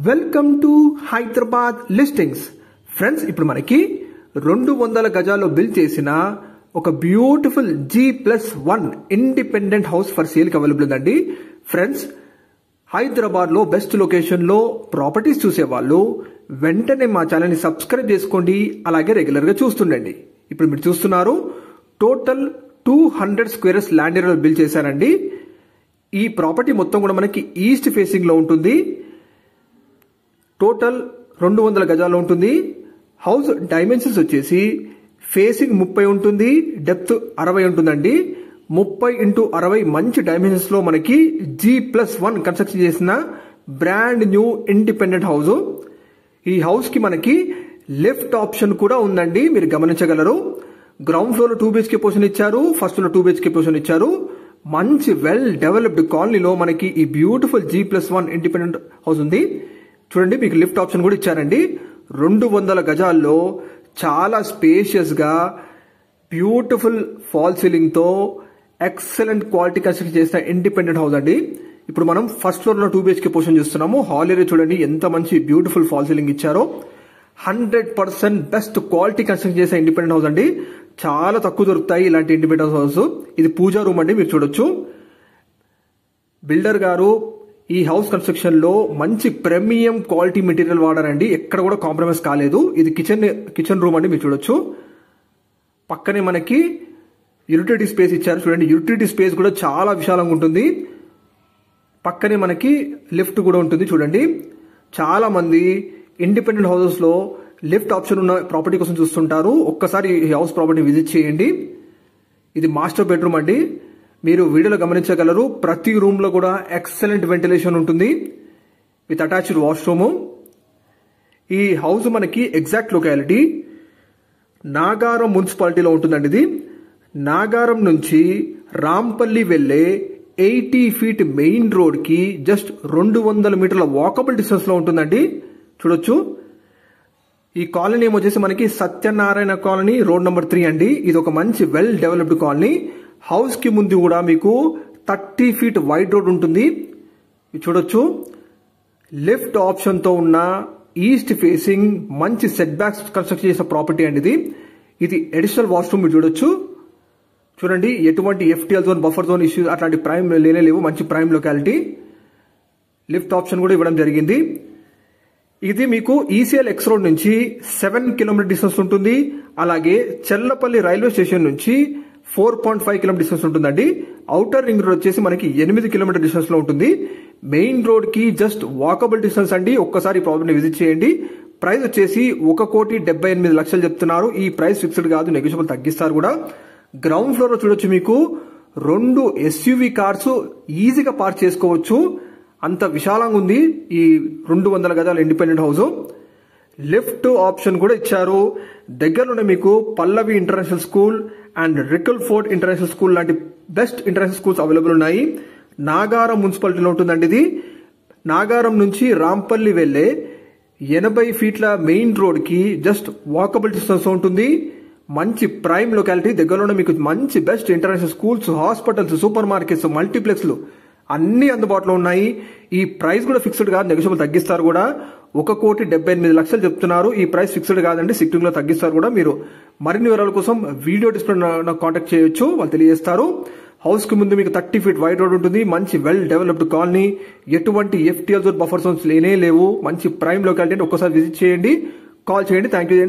Welcome to Hyderabad listings. Friends, ఇప్పుడు మనకి 200 గజాల్లో బిల్డ్ చేసిన ఒక beautiful G+1 independent house for sale కి అవైలబుల్ ఉందండి. ఫ్రెండ్స్, హైదరాబాద్ లో బెస్ట్ లొకేషన్ లో ప్రాపర్టీస్ చూసే వాళ్ళు వెంటనే మా ఛానల్ ని సబ్స్క్రైబ్ చేసుకోండి, అలాగే రెగ్యులర్ గా చూస్తుండండి. ఇప్పుడు మీరు చూస్తున్నారు టోటల్ 200 స్క్వేర్స్ ల్యాండ్ ఏరియాలో బిల్డ్ చేశారండి. ఈ ప్రాపర్టీ మొత్తం కూడా మనకి ఈస్ట్ ఫేసింగ్ లో ఉంటుంది. టోటల్ 200 గజాల్లో ఉంటుంది. హౌస్ డైమెన్షన్స్ వచ్చేసి ఫేసింగ్ 30 ఉంటుంది, డెప్త్ 60 ఉంటుందండి. 30x60 మంచి డైమెన్షన్స్ లో మనకి G+1 కన్స్ట్రక్షన్ చేసిన బ్రాండ్ న్యూ ఇండిపెండెంట్ హౌస్. ఈ హౌస్ కి మనకి లిఫ్ట్ ఆప్షన్ కూడా ఉందండి, మీరు గమనించగలరు. గ్రౌండ్ ఫ్లోర్ లో 2 BHK పోర్షన్ ఇచ్చారు, ఫస్ట్ ఫ్లోర్ 2 BHK పోర్షన్ ఇచ్చారు. మంచి వెల్ డెవలప్డ్ కాలనీలో మనకి ఈ బ్యూటిఫుల్ G+1 ఇండిపెండెంట్ హౌస్ ఉంది. చూడండి, మీకు లిఫ్ట్ ఆప్షన్ కూడా ఇచ్చారండి. 200 గజాల్లో చాలా స్పేషియస్ గా బ్యూటిఫుల్ ఫాల్ సీలింగ్ తో ఎక్సలెంట్ క్వాలిటీ కన్స్ట్రక్ట్ చేసిన ఇండిపెండెంట్ హౌస్ అండి. ఇప్పుడు మనం ఫస్ట్ ఫ్లోర్ లో 2 BHK పోర్షన్ చూస్తున్నాము. హాల్ ఏరియా చూడండి ఎంత మంచి బ్యూటిఫుల్ ఫాల్ సీలింగ్ ఇచ్చారో. 100% బెస్ట్ క్వాలిటీ కన్స్ట్రక్ట్ చేసిన ఇండిపెండెంట్ హౌస్ అండి. చాలా తక్కువ దొరుకుతాయి ఇలాంటి ఇండిపెండెంట్ హౌస్. ఇది పూజా రూమ్ అండి, మీరు చూడొచ్చు. బిల్డర్ గారు ఈ హౌస్ కన్స్ట్రక్షన్ లో మంచి ప్రీమియం క్వాలిటీ మెటీరియల్ వాడారండి, ఎక్కడ కూడా కాంప్రమైజ్ కాలేదు. ఇది కిచెన్ రూమ్ అండి, మీరు చూడొచ్చు. పక్కనే మనకి యూటిలిటీ స్పేస్ ఇచ్చారు. చూడండి, యూటిలిటీ స్పేస్ కూడా చాలా విశాలంగా ఉంటుంది. పక్కనే మనకి లిఫ్ట్ కూడా ఉంటుంది. చూడండి, చాలా మంది ఇండిపెండెంట్ హౌసెస్ లో లిఫ్ట్ ఆప్షన్ ఉన్న ప్రాపర్టీ కోసం చూస్తుంటారు. ఒక్కసారి ఈ హౌస్ ప్రాపర్టీ విజిట్ చేయండి. ఇది మాస్టర్ బెడ్రూమ్ అండి, మీరు వీడియోలో గమనించగలరు. ప్రతి రూమ్ లో కూడా ఎక్సలెంట్ వెంటిలేషన్ ఉంటుంది విత్ అటాచ్డ్ వాష్రూమ్. ఈ హౌస్ మనకి ఎగ్జాక్ట్ లొకాలిటీ నాగారం మున్సిపాలిటీలో ఉంటుందండి. ఇది నాగారం నుంచి రాంపల్లి వెళ్లే 80 ఫీట్ మెయిన్ రోడ్ కి జస్ట్ 200 మీటర్ల వాకబుల్ డిస్టెన్స్ లో ఉంటుందండి. చూడొచ్చు. ఈ కాలనీ వచ్చేసి మనకి సత్యనారాయణ కాలనీ, రోడ్ నెంబర్ 3 అండి. ఇది ఒక మంచి వెల్ డెవలప్డ్ కాలనీ. హౌస్ కి ముందు కూడా మీకు 30 ఫీట్ వైడ్ రోడ్ ఉంటుంది, చూడొచ్చు. లిఫ్ట్ ఆప్షన్ తో ఉన్న ఈస్ట్ ఫేసింగ్ మంచి సెట్ బ్యాక్స్ కన్స్ట్రక్ట్ చేసిన ప్రాపర్టీ అండి. ఇది అడిషనల్ వాష్రూమ్, మీరు చూడొచ్చు. చూడండి, ఎటువంటి FTL zone, buffer zone issues అట్లాంటి ప్రైమ్ లేవు. మంచి ప్రైమ్ లొకాలిటీ. లిఫ్ట్ ఆప్షన్ కూడా ఇవ్వడం జరిగింది. ఇది మీకు ECL X రోడ్ నుంచి 7 కిలోమీటర్ డిస్టెన్స్ ఉంటుంది. అలాగే చెల్లపల్లి రైల్వే స్టేషన్ నుంచి 4.5 కిలోమీటర్ డిస్టెన్స్ ఉంటుందండి. ఔటర్ రింగ్ రోడ్ వచ్చేసి మనకి 8 కిలోమీటర్ డిస్టెన్స్ లో ఉంటుంది. మెయిన్ రోడ్ కి జస్ట్ వాకబుల్ డిస్టెన్స్ అండి. ఒక్కసారి ప్రాపర్టీ విజిట్ చేయండి. ప్రైస్ వచ్చేసి 1,78,00,000 చెప్తున్నారు. ఈ ప్రైస్ ఫిక్స్డ్ కాదు, నెగోషియబుల్ తగ్గిస్తారు కూడా. గ్రౌండ్ ఫ్లోర్ లో చూడొచ్చు, మీకు 2 SUV కార్స్ ఈజీగా పార్క్ చేసుకోవచ్చు, అంత విశాలంగా ఉంది ఈ 200 గజాల ఇండిపెండెంట్ హౌస్. లిఫ్ట్ ఆప్షన్ కూడా ఇచ్చారు. దగ్గరలోనే మీకు Pallavi international school and rickel fort international school లాంటి బెస్ట్ ఇంటర్నేషనల్ స్కూల్స్ అవైలబుల్ ఉన్నాయి. నాగారం మున్సిపాలిటీలో ఉంటుందండి. ఇది నాగారం నుంచి రాంపల్లి వెళ్లే 80 ఫీట్ల మెయిన్ రోడ్ కి జస్ట్ వాకబుల్ డిస్టెన్స్ ఉంటుంది. మంచి ప్రైమ్ లొకాలిటీ. దగ్గరలోనే మీకు మంచి best international schools, hospitals, supermarkets, మల్టీప్లెక్స్లు అన్ని అందుబాటులో ఉన్నాయి. ఈ ప్రైస్ కూడా ఫిక్స్డ్ కాదు, నెగోషియబుల్ తగ్గిస్తారు కూడా. 1,78,00,000 చెప్తున్నారు. ఈ ప్రైస్ ఫిక్స్డ్ కాదండి, సిట్టింగ్ లో తగ్గిస్తారు కూడా. మీరు మరిన్ని వివరాల కోసం వీడియో డిస్ప్లే కాంటాక్ట్ చేయొచ్చు, వాళ్ళు తెలియజేస్తారు. హౌస్ కి ముందు మీకు 30 ఫీట్ వైడ్ రోడ్ ఉంటుంది. మంచి వెల్ డెవలప్డ్ కాలనీ, ఎటువంటి FTL జోన్, బఫర్ జోన్స్ లేవు. మంచి ప్రైమ్ లొకాలిటీ. ఒక్కసారి విజిట్ చేయండి, కాల్ చేయండి. Thank you.